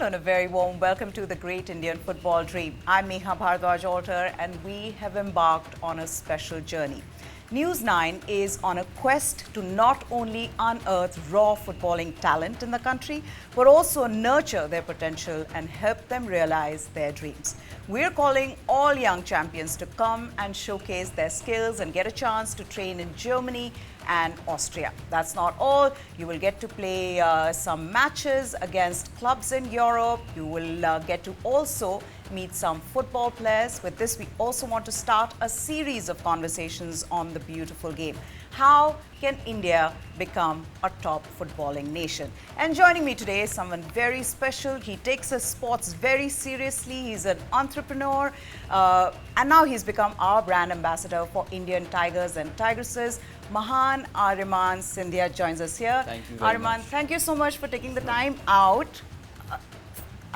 Hello and a very warm welcome to the Great Indian Football Dream. I'm Meha Bhardwaj-Alter and we have embarked on a special journey. News 9 is on a quest to not only unearth raw footballing talent in the country, but also nurture their potential and help them realize their dreams. We're calling all young champions to come and showcase their skills and get a chance to train in Germany and Austria. That's not all. You will get to play some matches against clubs in Europe. You will get to also meet some football players. With this, we also want to start a series of conversations on the beautiful game. How can India become a top footballing nation? And joining me today is someone very special. He takes his sports very seriously. He's an entrepreneur and now he's become our brand ambassador for Indian Tigers and Tigresses. Mahan Aaryaman Scindia joins us here. Thank you very much. Thank you so much for taking the time out.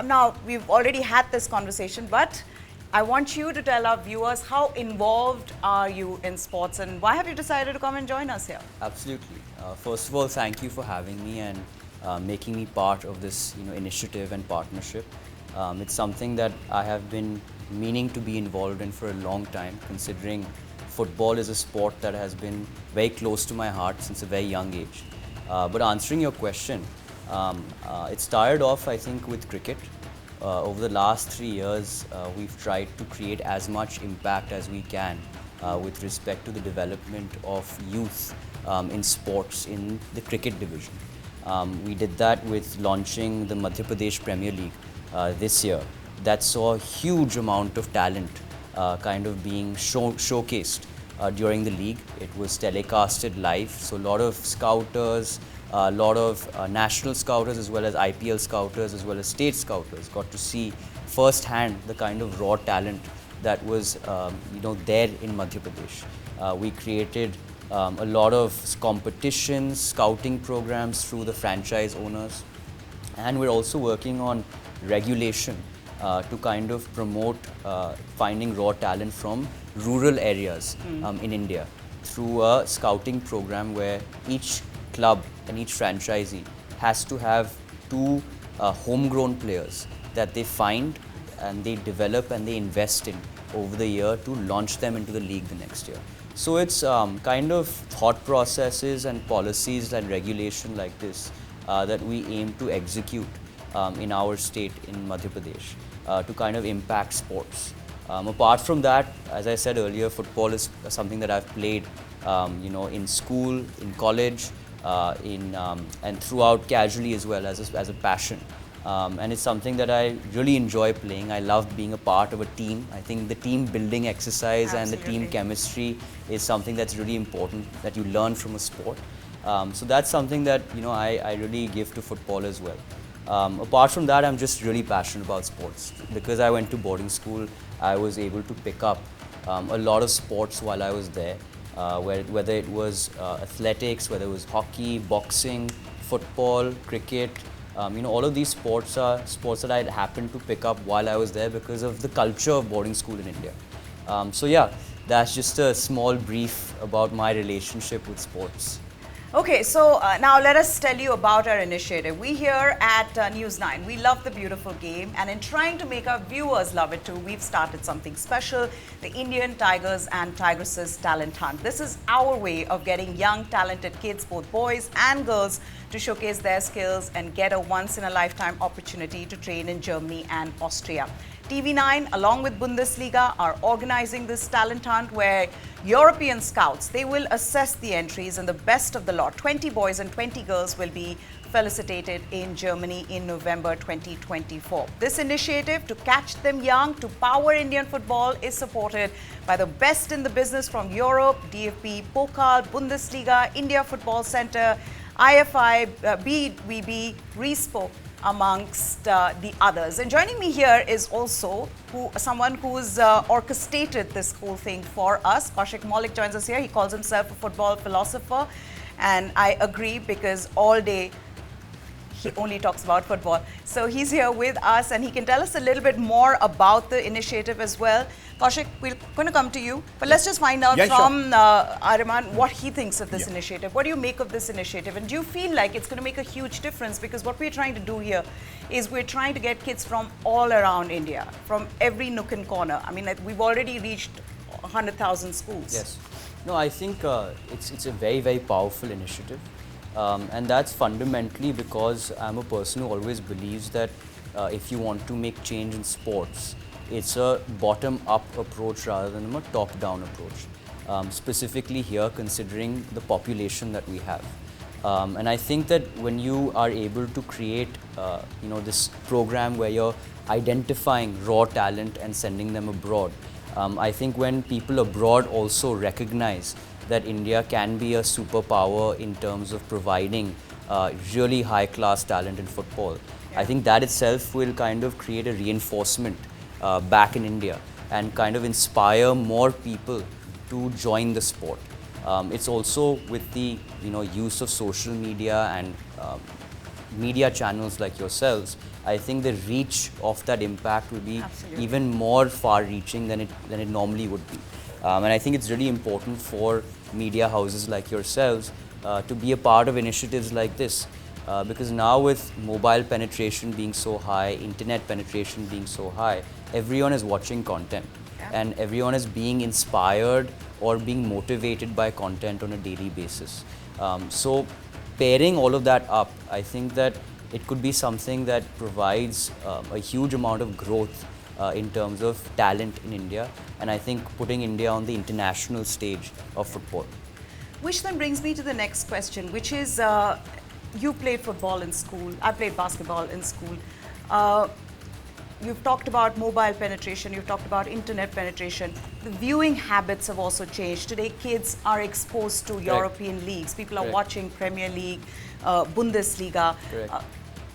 Now, we've already had this conversation, but I want you to tell our viewers how involved are you in sports and why have you decided to come and join us here? Absolutely. First of all, thank you for having me and making me part of this initiative and partnership. It's something that I have been meaning to be involved in for a long time, considering football is a sport that has been very close to my heart since a very young age. But answering your question, it started off, I think, with cricket. Over the last 3 years, we've tried to create as much impact as we can with respect to the development of youth in sports in the cricket division. We did that with launching the Madhya Pradesh Premier League this year. That saw a huge amount of talent kind of being showcased during the league. It was telecasted live, so a lot of scouters, a lot of national scouters as well as IPL scouters as well as state scouters got to see firsthand the kind of raw talent that was there in Madhya Pradesh. We created a lot of competitions, scouting programs through the franchise owners, and we're also working on regulation to kind of promote finding raw talent from rural areas in India through a scouting program where each club and each franchisee has to have 2 homegrown players that they find and they develop and they invest in over the year to launch them into the league the next year. So it's kind of thought processes and policies and regulation like this that we aim to execute in our state in Madhya Pradesh to kind of impact sports. Apart from that, as I said earlier, football is something that I've played in school, in college, and throughout casually as well as a passion. And it's something that I really enjoy playing. I love being a part of a team. I think the team building exercise and the team chemistry is something that's really important that you learn from a sport. So that's something that I really give to football as well. Apart from that, I'm just really passionate about sports. Because I went to boarding school, I was able to pick up a lot of sports while I was there. Whether it was athletics, whether it was hockey, boxing, football, cricket, all of these sports are sports that I happened to pick up while I was there because of the culture of boarding school in India. So yeah, that's just a small brief about my relationship with sports. Okay, so now let us tell you about our initiative. We here at News 9, we love the beautiful game, and in trying to make our viewers love it too, we've started something special, the Indian Tigers and Tigresses Talent Hunt. This is our way of getting young, talented kids, both boys and girls, to showcase their skills and get a once-in-a-lifetime opportunity to train in Germany and Austria. TV9, along with Bundesliga, are organizing this talent hunt where European scouts, they will assess the entries and the best of the lot. 20 boys and 20 girls will be felicitated in Germany in November 2024. This initiative to catch them young, to power Indian football, is supported by the best in the business from Europe, DFB-Pokal, Bundesliga, India Football Center, IFI, BVB, RESPO, amongst the others. And joining me here is also someone who's orchestrated this whole thing for us. Kaushik Maulik joins us here. He calls himself a football philosopher, and I agree because all day he only talks about football. So he's here with us and he can tell us a little bit more about the initiative as well. Kaushik, we're going to come to you, but let's just find out Yeah, from Aaryaman what he thinks of this initiative. What do you make of this initiative? And do you feel like it's going to make a huge difference? Because what we're trying to do here is we're trying to get kids from all around India, from every nook and corner. I mean, like, we've already reached 100,000 schools. Yes. No, I think it's a very, very powerful initiative. And that's fundamentally because I'm a person who always believes that if you want to make change in sports, it's a bottom-up approach rather than a top-down approach. Specifically here, considering the population that we have. And I think that when you are able to create, this program where you're identifying raw talent and sending them abroad, I think when people abroad also recognize that India can be a superpower in terms of providing really high-class talent in football, I think that itself will kind of create a reinforcement back in India and kind of inspire more people to join the sport. It's also with the use of social media and media channels like yourselves, I think the reach of that impact will be even more far-reaching than it normally would be. And I think it's really important for media houses like yourselves to be a part of initiatives like this. Because now with mobile penetration being so high, internet penetration being so high, everyone is watching content. And everyone is being inspired or being motivated by content on a daily basis. So pairing all of that up, I think that it could be something that provides a huge amount of growth in terms of talent in India, and I think putting India on the international stage of football. Which then brings me to the next question, which is, you played football in school, I played basketball in school. You've talked about mobile penetration, you've talked about internet penetration. The viewing habits have also changed. Today, kids are exposed to European leagues. People are watching Premier League, Bundesliga.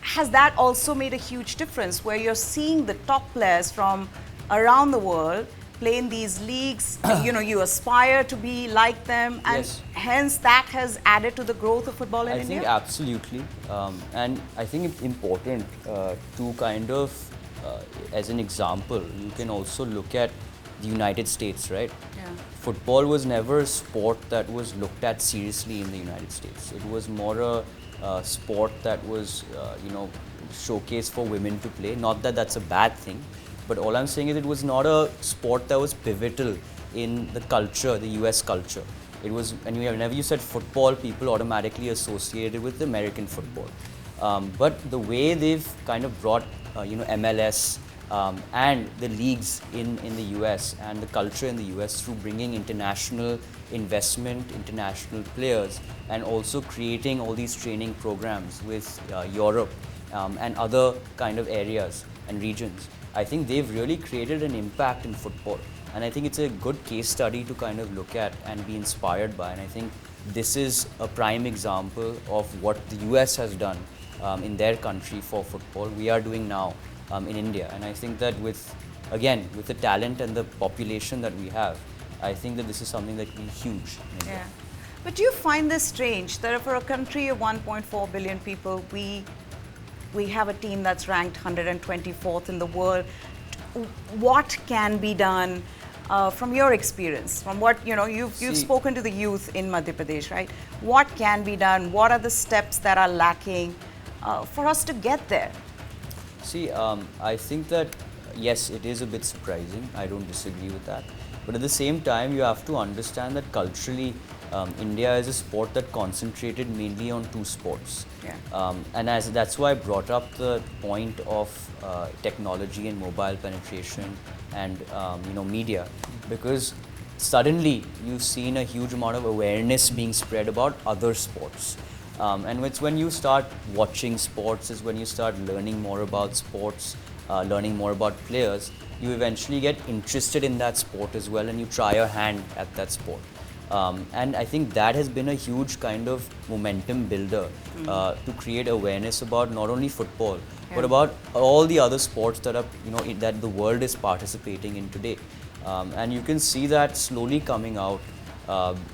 Has that also made a huge difference where you're seeing the top players from around the world play in these leagues? You aspire to be like them, and hence that has added to the growth of football in India? I think absolutely. And I think it's important to kind of, as an example, you can also look at the United States, right? Football was never a sport that was looked at seriously in the United States. It was more a sport that was, showcased for women to play. Not that that's a bad thing, but all I'm saying is it was not a sport that was pivotal in the culture, the US culture. It was, and whenever you said football, people automatically associated with American football. But the way they've kind of brought, MLS and the leagues in the US and the culture in the US through bringing international investment, international players, and also creating all these training programs with Europe and other kind of areas and regions. I think they've really created an impact in football. And I think it's a good case study to kind of look at and be inspired by. And I think this is a prime example of what the US has done in their country for football. We are doing now in India. And I think that with the talent and the population that we have, I think that this is something that will be huge in India. But do you find this strange that for a country of 1.4 billion people, we have a team that's ranked 124th in the world? What can be done from your experience, from what you've spoken to the youth in Madhya Pradesh, right? What can be done? What are the steps that are lacking for us to get there? See, I think that yes, it is a bit surprising. I don't disagree with that. But at the same time, you have to understand that culturally, India is a sport that concentrated mainly on two sports. And that's why I brought up the point of technology and mobile penetration and media, because suddenly you've seen a huge amount of awareness being spread about other sports. And it's when you start watching sports, is when you start learning more about sports, learning more about players, you eventually get interested in that sport as well, and you try your hand at that sport. And I think that has been a huge kind of momentum builder to create awareness about not only football, but about all the other sports that are, that the world is participating in today. And you can see that slowly coming out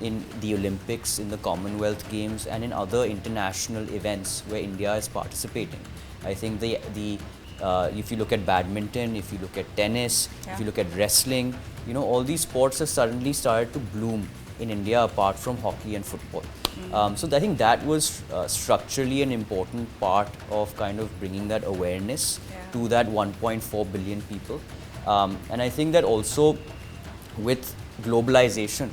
in the Olympics, in the Commonwealth Games, and in other international events where India is participating. I think if you look at badminton, if you look at tennis, if you look at wrestling, all these sports have suddenly started to bloom in India apart from hockey and football. So I think that was structurally an important part of kind of bringing that awareness to that 1.4 billion people. And I think that also with globalization,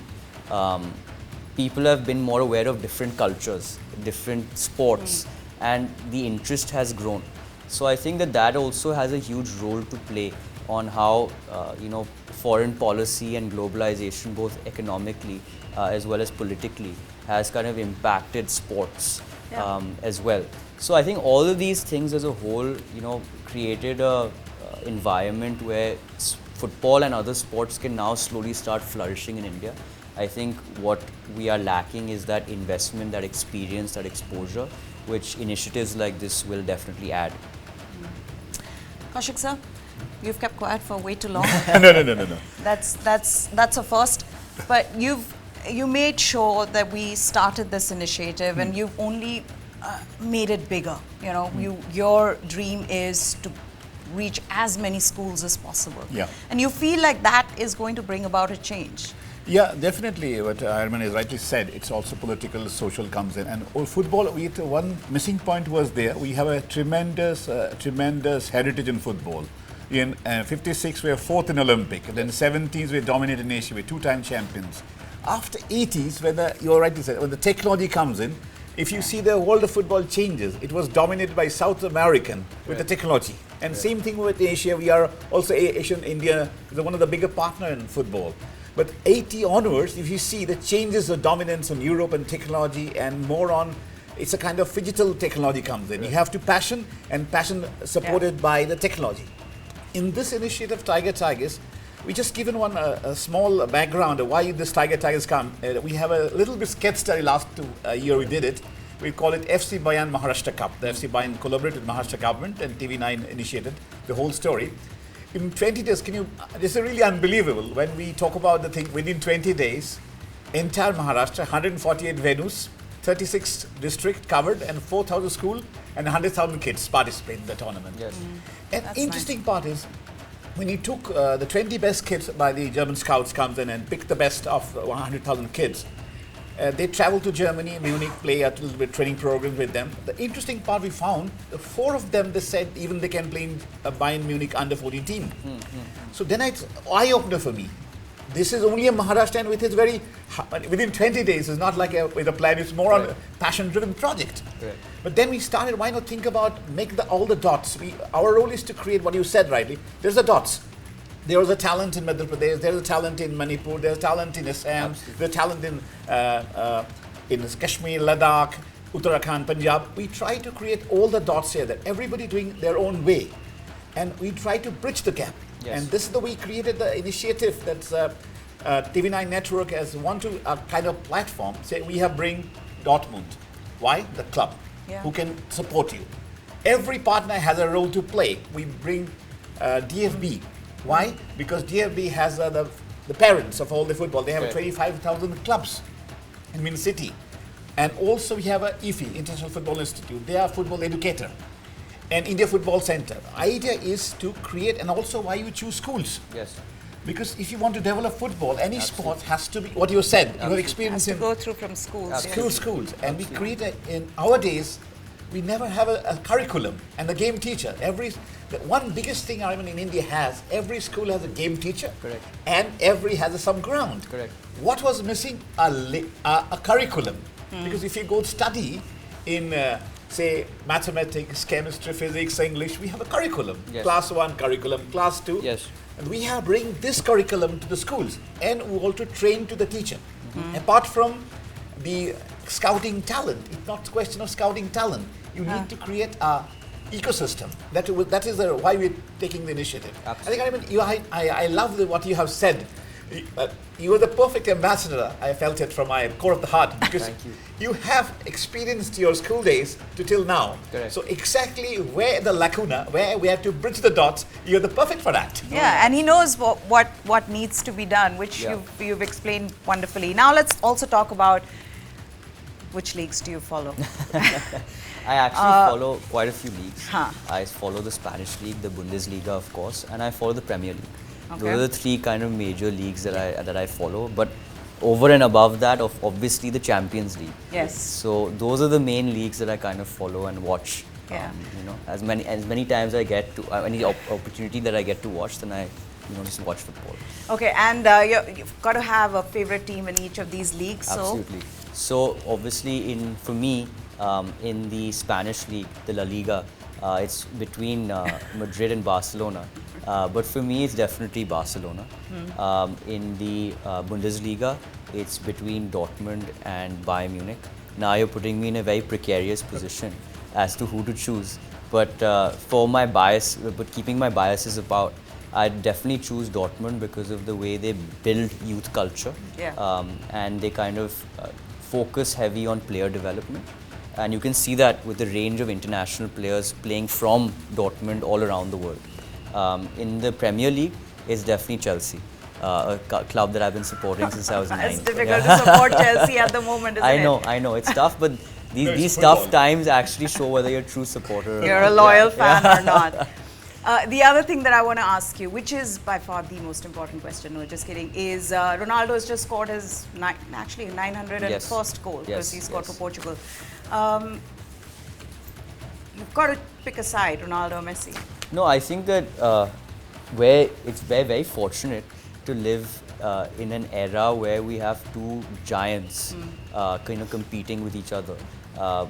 people have been more aware of different cultures, different sports, and the interest has grown. So I think that that also has a huge role to play on how foreign policy and globalization, both economically as well as politically, has kind of impacted sports as well. So I think all of these things as a whole, created a environment where football and other sports can now slowly start flourishing in India. I think what we are lacking is that investment, that experience, that exposure, which initiatives like this will definitely add. Kaushik sir, you've kept quiet for way too long. No. That's a first. But you made sure that we started this initiative, and you've only made it bigger. Your dream is to reach as many schools as possible. Yeah. And you feel like that is going to bring about a change. Yeah, definitely. What Aaryaman has rightly said, it's also political, social comes in. And football, one missing point was there. We have a tremendous heritage in football. In 56, we are fourth in Olympic. Then 70s, we dominated Asia. We're two-time champions. After 80s, you're right to say, when the technology comes in, if you see the world of football changes, it was dominated by South American with the technology. And same thing with Asia. We are also Asian, India is one of the bigger partner in football. But 80 onwards, if you see the changes of dominance on Europe and technology and more on, it's a kind of digital technology comes in. You have to passion, and passion supported by the technology. In this initiative, Tigers, we just given one a small background of why this Tigers come. We have a little bit sketch study last year we did it. We call it FC Bayan Maharashtra Cup. The FC Bayan collaborated with Maharashtra government, and TV9 initiated the whole story. In 20 days, this is really unbelievable when we talk about the thing. Within 20 days, entire Maharashtra, 148 venues, 36 districts covered, and 4,000 schools and 100,000 kids participate in the tournament. Yes. And That's interesting nice. part is, when you took the 20 best kids by the German scouts comes in and picked the best of 100,000 kids, they travel to Germany, Munich, play a little bit training program with them. The interesting part we found, 4 of them, they said even they can play in Bayern Munich under 14 team. So then it's eye-opener for me. This is only a Maharashtra, and with its within 20 days, it's not like with a plan, it's more on a passion-driven project. Right. But then we started, why not think about, all the dots. Our role is to create what you said rightly. There's the dots. There was a talent in Madhya Pradesh, there's a talent in Manipur, there's a talent in Assam, there's a talent in Kashmir, Ladakh, Uttarakhand, Punjab. We try to create all the dots here, that everybody doing their own way. And we try to bridge the gap. Yes. And this is the way we created the initiative that's TV9 Network as kind of platform. Say we have bring Dortmund. Why? The club who can support you. Every partner has a role to play. We bring DFB. Why? Because DFB has the parents of all the football. They have 25,000 clubs in Min City. And also we have a IFI, International Football Institute. They are football educator. And India Football Center. Idea is to create, and also why you choose schools. Yes. Because if you want to develop football, any sport has to be, what you said, your experience To in go through from schools. schools. And we create in our days, we never have a curriculum and a game teacher. The one biggest thing Aaryaman in India has, every school has a game teacher. Correct. And every has some ground. Correct. What was missing? A curriculum. Because if you go study in, say, mathematics, chemistry, physics, English, we have a curriculum. Yes. Class 1 curriculum, class 2. Yes. And we have bring this curriculum to the schools, and we also train to the teacher. Apart from the scouting talent, it's not a question of scouting talent. You need to create a ecosystem. That is why we're taking the initiative. Absolutely. I think I love what you have said. You are the perfect ambassador. I felt it from my core of the heart, because Thank you. you have experienced your school days to till now. Correct. So exactly where the lacuna, where we have to bridge the dots, you're the perfect for that. Yeah, and he knows what needs to be done, which you've explained wonderfully. Now let's also talk about which leagues do you follow? I actually follow quite a few leagues. Huh. I follow the Spanish league, the Bundesliga, of course, and I follow the Premier League. Okay. Those are the three kind of major leagues that I follow. But over and above that, obviously the Champions League. Yes. So those are the main leagues that I kind of follow and watch. Yeah. You know, as many times I get to any opportunity that I get to watch, then I just watch football. Okay, and you've got to have a favorite team in each of these leagues. Absolutely. So obviously, for me, in the Spanish league, the La Liga, it's between Madrid and Barcelona. But for me, it's definitely Barcelona. In the Bundesliga, it's between Dortmund and Bayern Munich. Now you're putting me in a very precarious position as to who to choose. But for my bias, but keeping my biases apart, I'd definitely choose Dortmund because of the way they build youth culture. Yeah. And they kind of focus heavy on player development. And you can see that with the range of international players playing from Dortmund all around the world. In the Premier League, it's definitely Chelsea, a club that I've been supporting since I was 9. It's difficult to support Chelsea at the moment, isn't it? I know, it's tough, but these football. tough times actually show whether you're a true supporter or You're not. a loyal fan or not. The other thing that I want to ask you, which is by far the most important question, no, just kidding, is Ronaldo has just scored his 901st goal because he scored for Portugal. You've got to pick a side, Ronaldo or Messi. No, I think that we're very fortunate to live in an era where we have two giants competing with each other,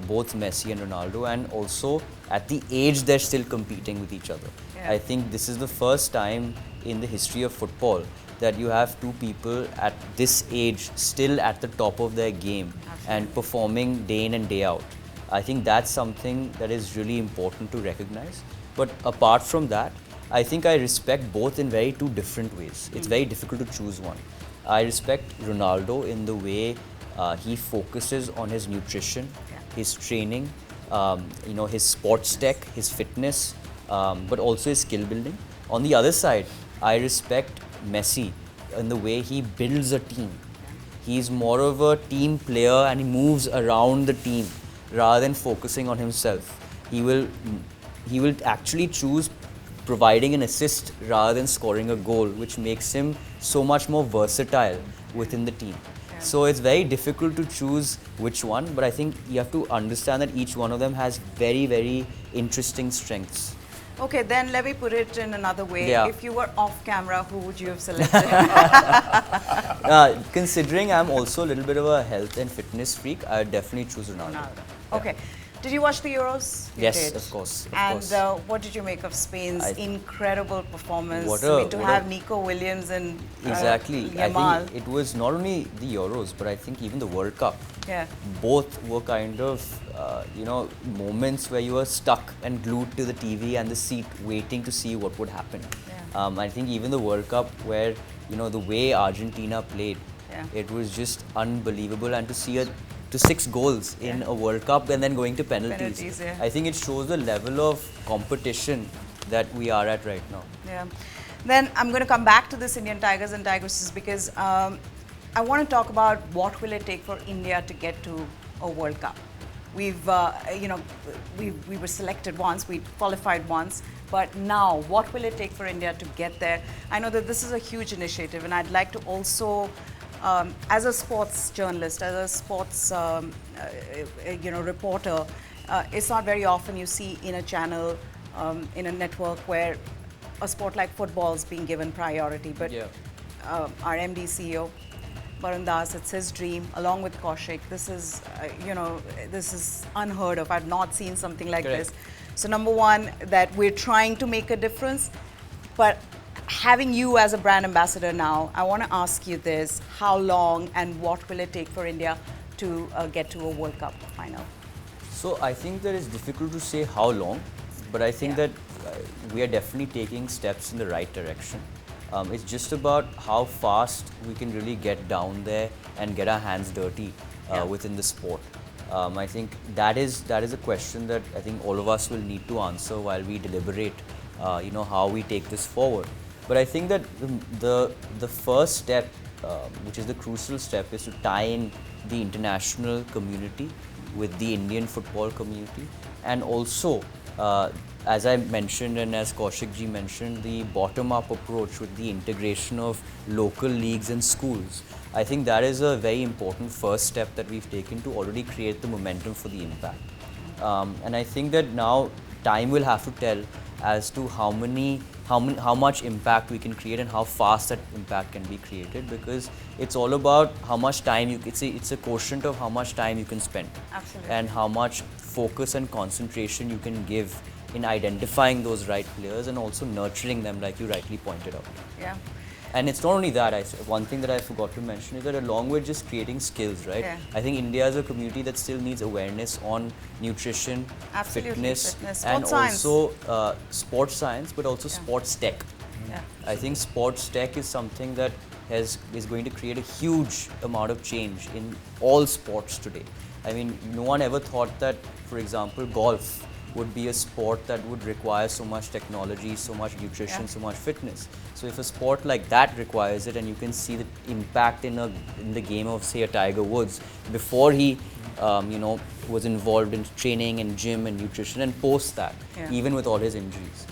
both Messi and Ronaldo, and also at the age they're still competing with each other. Yeah. I think this is the first time in the history of football that you have two people at this age still at the top of their game and performing day in and day out. I think that's something that is really important to recognize. But apart from that, I think I respect both in very two different ways. It's very difficult to choose one. I respect Ronaldo in the way he focuses on his nutrition, his training, his sports tech, his fitness, but also his skill building. On the other side, I respect Messi in the way he builds a team. He's more of a team player and he moves around the team rather than focusing on himself. He will actually choose providing an assist rather than scoring a goal, which makes him so much more versatile within the team. So it's very difficult to choose which one, but I think you have to understand that each one of them has very, very interesting strengths. Okay, then let me put it in another way. Yeah. If you were off camera, who would you have selected? Considering I'm also a little bit of a health and fitness freak, I would definitely choose Ronaldo. Ronaldo. Okay. Did you watch the Euros? You Yes, did. of course. And what did you make of Spain's incredible performance? To have Nico Williams and Exactly. Yamal. I think it was not only the Euros, but I think even the World Cup. Yeah. Both were kind of, moments where you were stuck and glued to the TV and the seat waiting to see what would happen. Yeah. I think even the World Cup where, the way Argentina played, it was just unbelievable. And to see to 6 goals in a World Cup and then going to penalties. I think it shows the level of competition that we are at right now. Yeah. Then I'm going to come back to this Indian Tigers and Tigresses because I want to talk about what will it take for India to get to a World Cup. We've, we were selected once, we qualified once, but now what will it take for India to get there? I know that this is a huge initiative, and I'd like to also, as a sports journalist, as a sports, reporter, it's not very often you see in a channel, in a network where a sport like football is being given priority. But our MD CEO, Varun Das, it's his dream, along with Kaushik. This is, this is unheard of. I've not seen something like this. So number one, that we're trying to make a difference. But having you as a brand ambassador now, I want to ask you this. How long and what will it take for India to get to a World Cup final? So I think that it's difficult to say how long, but I think that we are definitely taking steps in the right direction. It's just about how fast we can really get down there and get our hands dirty within the sport. I think that is a question that I think all of us will need to answer while we deliberate, how we take this forward. But I think that the first step, which is the crucial step, is to tie in the international community with the Indian football community, and also as I mentioned and as Kaushik ji mentioned, the bottom-up approach with the integration of local leagues and schools, I think that is a very important first step that we've taken to already create the momentum for the impact. And I think that now time will have to tell as to how much impact we can create and how fast that impact can be created, because it's all about how much time it's a quotient of how much time you can spend. Absolutely. And how much focus and concentration you can give in identifying those right players and also nurturing them, like you rightly pointed out. Yeah. And it's not only that, one thing that I forgot to mention is that along with just creating skills, right? Yeah. I think India is a community that still needs awareness on nutrition, Absolutely, fitness, fitness, and sports science. also sports science, but also Yeah. sports tech. Yeah. I think sports tech is something that is going to create a huge amount of change in all sports today. I mean, no one ever thought that, for example, golf would be a sport that would require so much technology, so much nutrition, Yeah. so much fitness. So if a sport like that requires it, and you can see the impact in the game of, say, a Tiger Woods before he was involved in training and gym and nutrition, and post that, Yeah. even with all his injuries.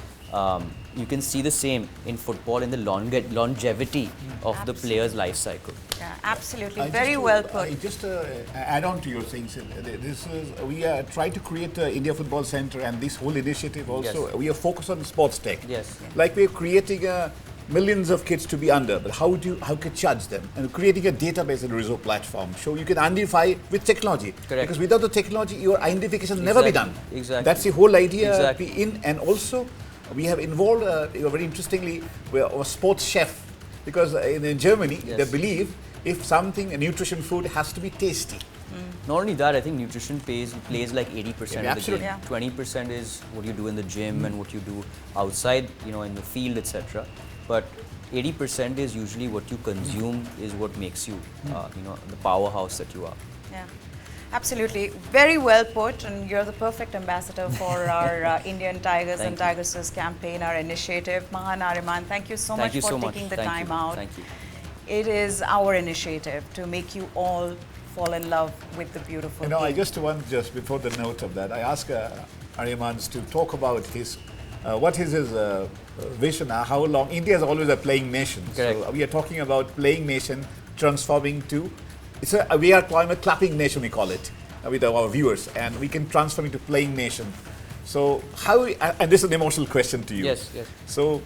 You can see the same in football in the longevity of the player's life cycle. Yeah, absolutely. Just Very to- well put. Just add on to your things, we try to create India Football Center, and this whole initiative also, Yes. we are focused on sports tech. Yes. Like we're creating millions of kids to be under, but how can judge them? And creating a database and result platform, so you can identify with technology. Correct. Because without the technology, your identification will never be done. Exactly. That's the whole idea. Exactly. And also, we have involved, very interestingly, we are a sports chef, because in Germany, Yes. they believe if something, a nutrition food has to be tasty. Not only that, I think nutrition plays like 80% Yeah, of the absolutely. game. Yeah. 20% is what you do in the gym and what you do outside, in the field, etc. But 80% is usually what you consume is what makes you, the powerhouse that you are. Yeah, absolutely. Very well put, and you're the perfect ambassador for our Indian Tigers Thank and you. Tigresses campaign, our initiative. Mahan Aaryaman, thank you so Thank much you for so much. taking the Thank time you. out. Thank you. It is our initiative to make you all fall in love with the beautiful I game. just before the note of that, I asked Aryamans to talk about what is his vision, how long, India is always a playing nation. Correct. So we are talking about playing nation transforming to, we are calling a clapping nation, we call it, with our viewers, and we can transform into playing nation. So and this is an emotional question to you. Yes, yes. So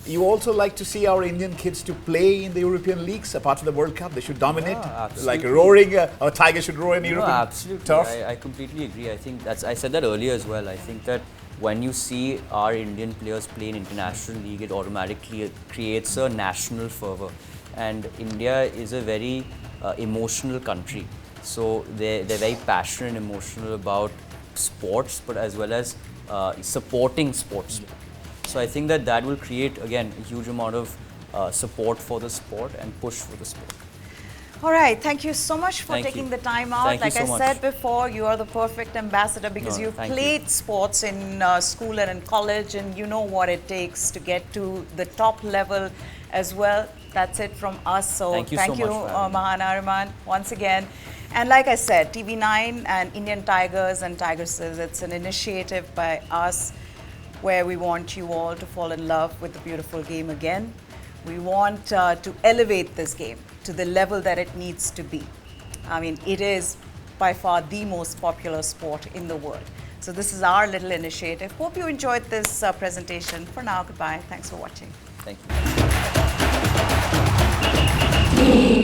you also like to see our Indian kids to play in the European leagues, apart from the World Cup? They should dominate, absolutely. like roaring, our Tiger should roar in No, European absolutely. turf. I completely agree. I think I said that earlier as well. I think that when you see our Indian players play in international league, it automatically creates a national fervor. And India is a very emotional country. So they're very passionate and emotional about sports, but as well as supporting sports. So I think that will create, again, a huge amount of support for the sport and push for the sport. All right, thank you so much for Thank taking you. the time out. Thank you Like so I much. said before, you are the perfect ambassador because No, you've thank you. played sports in school and in college, and you know what it takes to get to the top level as well. That's it from us. So Thank you so much for having me. Mahan Aaryaman, once again. And like I said, TV9 and Indian Tigers and Tigresses, it's an initiative by us where we want you all to fall in love with the beautiful game again. We want to elevate this game to the level that it needs to be. I mean, it is by far the most popular sport in the world. So this is our little initiative. Hope you enjoyed this presentation. For now, goodbye. Thanks for watching. Thank you.